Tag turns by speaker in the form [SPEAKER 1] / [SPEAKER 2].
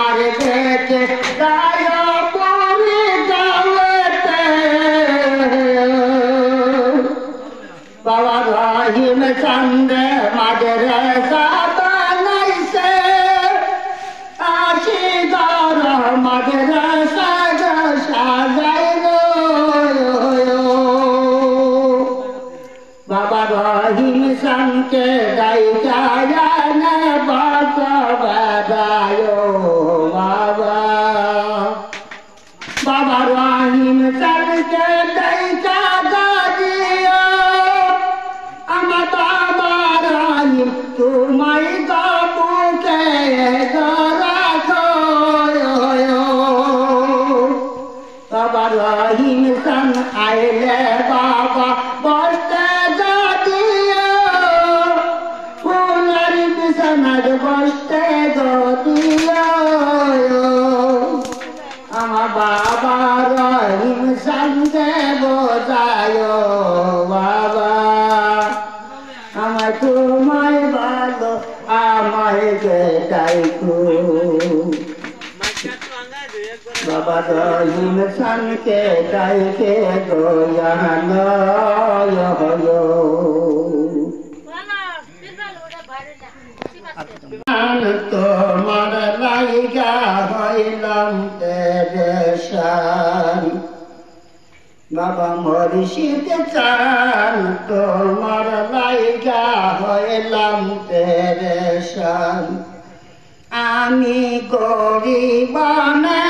[SPEAKER 1] আমার দেখে গায়া পরে যাওয়াতে বাবা রহিম চন্দ্রে মাদ্রাসা বানাইছে আশি ঘর মাদ্রাসা সাজাইল বাবা রহিম চন্দ্রকে গাইয়া বাবা বাবায় বাবা বাবা রহিম চন্দ্রকে গাইয়া গাজিও আমার বাবা রহিম তোমায় গাবুকে রাখো বাবা রহিম সান আইলে বাবা বসতে যদিও ফুলের বিছানার বসতে যদিও আমার বাবা রহিম সানকে বোঝায় বাবা আমার তোমায় ভালো আমায় যেটাইকু বাবা রহিম সানকে গাইকে গোয়ানো তোমার লাইগা হইলাম পেরেশান বাবা মুর্শিদ চান তোমার লাইগা হইলাম পেরেশান আমি গরিব না